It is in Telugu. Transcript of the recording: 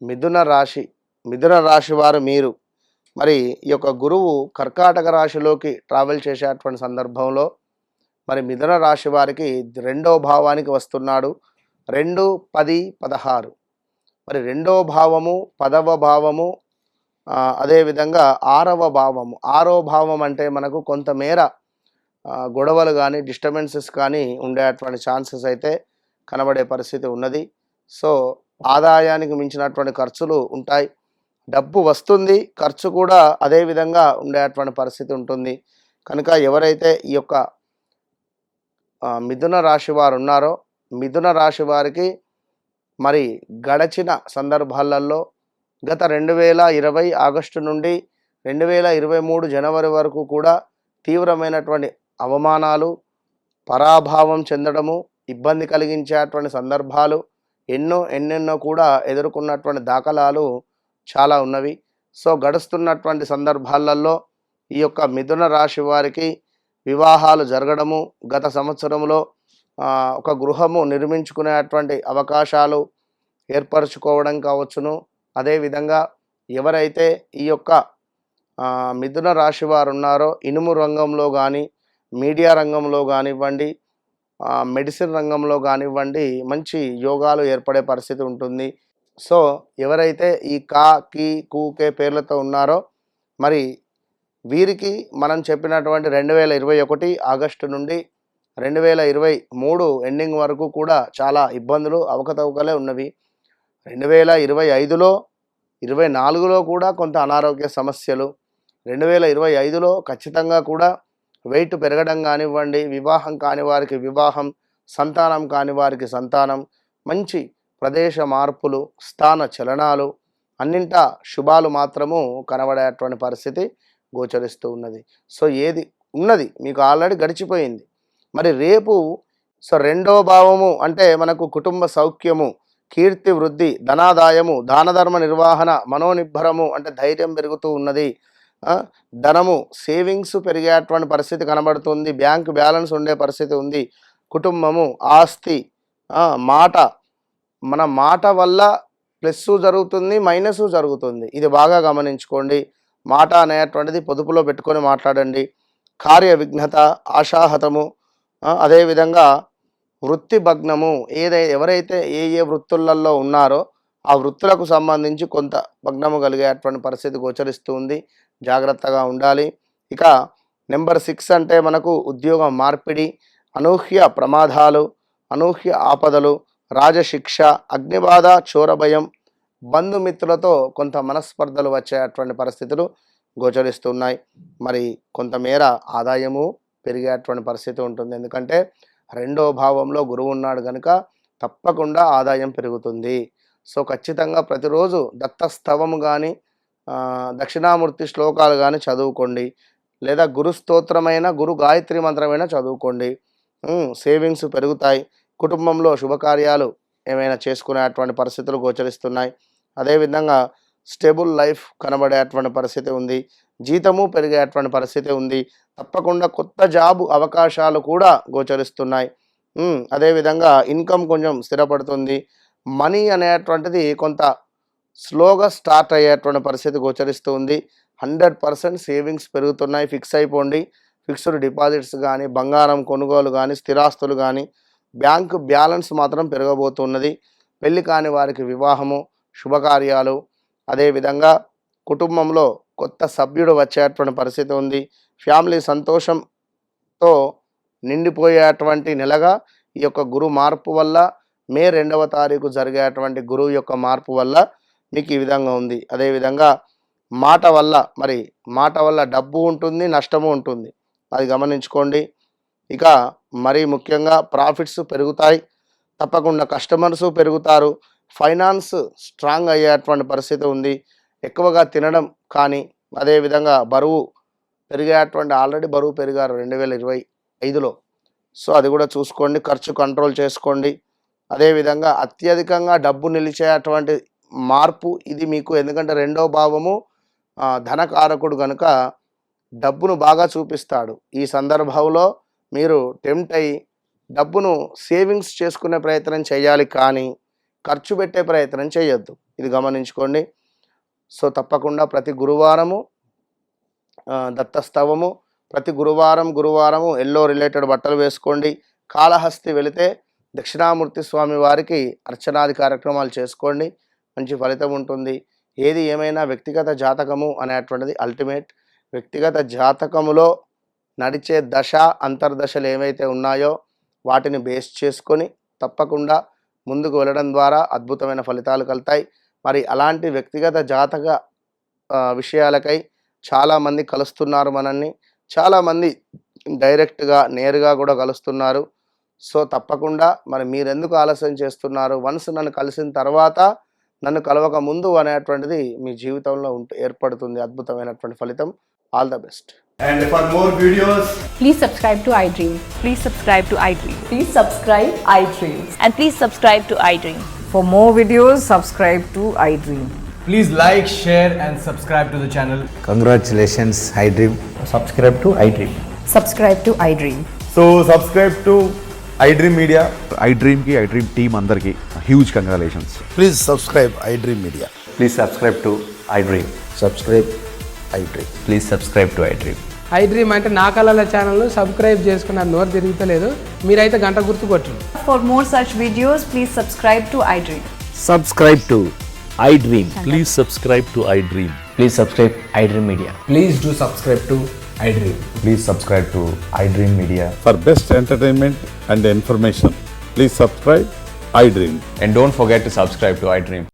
మిథున రాశి మిథున రాశి వారు మీరు మరి ఈ యొక్క గురువు కర్కాటక రాశిలోకి ట్రావెల్ చేసేటువంటి సందర్భంలో మరి మిథున రాశి వారికి రెండో భావానికి వస్తున్నాడు. 2, 10, 16 మరి రెండో భావము, 10వ భావము, అదేవిధంగా 6వ భావము. 6వ భావం అంటే మనకు కొంతమేర గొడవలు కానీ డిస్టర్బెన్సెస్ కానీ ఉండేటువంటి ఛాన్సెస్ అయితే కనబడే పరిస్థితి ఉన్నది. సో ఆదాయానికి మించినటువంటి ఖర్చులు ఉంటాయి. డబ్బు వస్తుంది, ఖర్చు కూడా అదే విధంగా ఉండేటువంటి పరిస్థితి ఉంటుంది. కనుక ఎవరైతే ఈ యొక్క మిథున రాశి వారు ఉన్నారో, మిథున రాశి వారికి మరి గడచిన సందర్భాలలో గత 2020 ఆగస్టు నుండి 2023 జనవరి వరకు కూడా తీవ్రమైనటువంటి అవమానాలు, పరాభావం చెందడము, ఇబ్బంది కలిగించేటువంటి సందర్భాలు ఎన్నెన్నో కూడా ఎదుర్కొన్నటువంటి దాఖలాలు చాలా ఉన్నవి. సో గడుస్తున్నటువంటి సందర్భాలలో ఈ యొక్క మిథున రాశి వారికి వివాహాలు జరగడము, గత సంవత్సరంలో ఒక గృహము నిర్మించుకునేటువంటి అవకాశాలు ఏర్పరచుకోవడం కావచ్చును. అదేవిధంగా ఎవరైతే ఈ యొక్క మిథున రాశి వారు ఉన్నారో ఇనుము రంగంలో కానీ, మీడియా రంగంలో కానివ్వండి, మెడిసిన్ రంగంలో కానివ్వండి మంచి యోగాలు ఏర్పడే పరిస్థితి ఉంటుంది. సో ఎవరైతే ఈ కా, కీ, కు, కే పేర్లతో ఉన్నారో మరి వీరికి మనం చెప్పినటువంటి 2021 ఆగస్టు నుండి 2023 ఎండింగ్ వరకు కూడా చాలా ఇబ్బందులు, అవకతవకలే ఉన్నవి. 2025లో 24లో కూడా కొంత అనారోగ్య సమస్యలు, 2025లో ఖచ్చితంగా కూడా వెయిట్ పెరగడం కానివ్వండి, వివాహం కాని వారికి వివాహం, సంతానం కాని వారికి సంతానం, మంచి ప్రదేశ మార్పులు, స్థాన చలనాలు, అన్నింటా శుభాలు మాత్రము కనబడేటువంటి పరిస్థితి గోచరిస్తూ ఉన్నది. సో ఏది ఉన్నది మీకు ఆల్రెడీ గడిచిపోయింది. మరి రేపు సో రెండో భావము అంటే మనకు కుటుంబ సౌఖ్యము, కీర్తి వృద్ధి, ధనాదాయము, దానధర్మ నిర్వహణ, మనోనిబ్బరము అంటే ధైర్యం పెరుగుతూ ఉన్నది. ధనము సేవింగ్స్ పెరిగేటువంటి పరిస్థితి కనబడుతుంది. బ్యాంక్ బ్యాలెన్స్ ఉండే పరిస్థితి ఉంది. కుటుంబము, ఆస్తి, మాట, మన మాట వల్ల ప్లస్ జరుగుతుంది, మైనస్ జరుగుతుంది. ఇది బాగా గమనించుకోండి. మాట అనేటువంటిది పొదుపులో పెట్టుకొని మాట్లాడండి. కార్య విఘ్నత, ఆశాహతము, అదేవిధంగా వృత్తి భగ్నము, ఎవరైతే ఏ వృత్తులలో ఉన్నారో ఆ వృత్తులకు సంబంధించి కొంత భగ్నము కలిగేటువంటి పరిస్థితి గోచరిస్తుంది. జాగ్రత్తగా ఉండాలి. ఇక నెంబర్ 6 అంటే మనకు ఉద్యోగ మార్పిడి, అనూహ్య ప్రమాదాలు, అనూహ్య ఆపదలు, రాజశిక్ష, అగ్నిబాధ, చోరభయం, బంధుమిత్రులతో కొంత మనస్పర్ధలు వచ్చేటువంటి పరిస్థితులు గోచరిస్తున్నాయి. మరి కొంతమేర ఆదాయము పెరిగేటువంటి పరిస్థితి ఉంటుంది. ఎందుకంటే రెండో భావంలో గురువు ఉన్నాడు కనుక తప్పకుండా ఆదాయం పెరుగుతుంది. సో ఖచ్చితంగా ప్రతిరోజు దత్తస్తవము కానీ, దక్షిణామూర్తి శ్లోకాలు కానీ చదువుకోండి, లేదా గురు స్తోత్రమైన, గురు గాయత్రి మంత్రమైనా చదువుకోండి. సేవింగ్స్ పెరుగుతాయి. కుటుంబంలో శుభకార్యాలు ఏమైనా చేసుకునేటువంటి పరిస్థితులు గోచరిస్తున్నాయి. అదేవిధంగా స్టేబుల్ లైఫ్ కనబడేటువంటి పరిస్థితి ఉంది. జీతము పెరిగేటువంటి పరిస్థితి ఉంది. తప్పకుండా కొత్త జాబు అవకాశాలు కూడా గోచరిస్తున్నాయి. అదేవిధంగా ఇన్కమ్ కొంచెం స్థిరపడుతుంది. మనీ అనేటువంటిది కొంత స్లోగా స్టార్ట్ అయ్యేటువంటి పరిస్థితి గోచరిస్తుంది. 100% సేవింగ్స్ పెరుగుతున్నాయి. ఫిక్స్ అయిపోండి. ఫిక్స్డ్ డిపాజిట్స్ కానీ, బంగారం కొనుగోలు కానీ, స్థిరాస్తులు కానీ, బ్యాంకు బ్యాలెన్స్ మాత్రం పెరగబోతున్నది. పెళ్లి కాని వారికి వివాహము, శుభకార్యాలు, అదేవిధంగా కుటుంబంలో కొత్త సభ్యుడు వచ్చేటువంటి పరిస్థితి ఉంది. ఫ్యామిలీ సంతోషంతో నిండిపోయేటువంటి నెలగా ఈ యొక్క గురు మార్పు వల్ల, మే 2వ తారీఖు జరిగేటువంటి గురువు యొక్క మార్పు వల్ల మీకు ఈ విధంగా ఉంది. అదేవిధంగా మాట వల్ల డబ్బు ఉంటుంది, నష్టము ఉంటుంది. అది గమనించుకోండి. ఇక మరీ ముఖ్యంగా ప్రాఫిట్స్ పెరుగుతాయి. తప్పకుండా కస్టమర్స్ పెరుగుతారు. ఫైనాన్స్ స్ట్రాంగ్ అయ్యేటువంటి పరిస్థితి ఉంది. ఎక్కువగా తినడం కానీ, అదేవిధంగా బరువు పెరిగేటువంటి, ఆల్రెడీ బరువు పెరిగారు 2025లో. సో అది కూడా చూసుకోండి. ఖర్చు కంట్రోల్ చేసుకోండి. అదేవిధంగా అత్యధికంగా డబ్బు నిలిచేటువంటి మార్పు ఇది మీకు. ఎందుకంటే రెండో భావము ధనకారకుడు కనుక డబ్బును బాగా చూపిస్తాడు. ఈ సందర్భంలో మీరు టెంప్ట్ అయ్యి డబ్బును సేవింగ్స్ చేసుకునే ప్రయత్నం చేయాలి. కానీ ఖర్చు పెట్టే ప్రయత్నం చేయొద్దు. ఇది గమనించుకోండి. సో తప్పకుండా ప్రతి గురువారము దత్తస్తవము, ప్రతి గురువారము ఎల్లో రిలేటెడ్ బట్టలు వేసుకోండి. కాళహస్తి వెళితే దక్షిణామూర్తి స్వామి వారికి అర్చనాది కార్యక్రమాలు చేసుకోండి, మంచి ఫలితం ఉంటుంది. ఏది ఏమైనా వ్యక్తిగత జాతకము అనేటువంటిది అల్టిమేట్. వ్యక్తిగత జాతకములో నడిచే దశ అంతర్దశలు ఏవైతే ఉన్నాయో వాటిని బేస్ చేసుకొని తప్పకుండా ముందుకు వెళ్ళడం ద్వారా అద్భుతమైన ఫలితాలు కలుగుతాయి. మరి అలాంటి వ్యక్తిగత జాతక విషయాలకై చాలామంది కలుస్తున్నారు మనల్ని, చాలామంది డైరెక్ట్గా నేరుగా కూడా కలుస్తున్నారు. సో తప్పకుండా మరి మీరెందుకు ఆలస్యం చేస్తున్నారు? వన్స్ నన్ను కలిసిన తర్వాత నన్ను కలవక ముందు అనేటువంటిది మీ జీవితంలో ఏర్పడుతుంది అద్భుతమైనటువంటి ఫలితం. All the best. And for more videos, Please subscribe to iDream. Please subscribe to iDream. Please subscribe iDream. And please subscribe to iDream. For more videos, subscribe to iDream. please like, share and subscribe to the channel. Congratulations, iDream. Subscribe to iDream. Subscribe to iDream. So subscribe to iDream Media. iDream ki iDream team andarki huge congratulations. Please subscribe iDream Media. Please subscribe to iDream. Subscribe iDream. Please subscribe to iDream. iDream అంటే నా కళల ఛానల్ను సబ్స్క్రైబ్ చేసుకున్న నోరు తిరుగుతలేదు, మీరైతే గంట గుర్తు కొట్టండి. For more such videos, please subscribe to iDream. Subscribe to iDream. Please subscribe to iDream. Please subscribe iDream Media. Please do subscribe to iDream. Please subscribe to iDream Media. For best entertainment and information, please subscribe iDream. And don't forget to subscribe to iDream.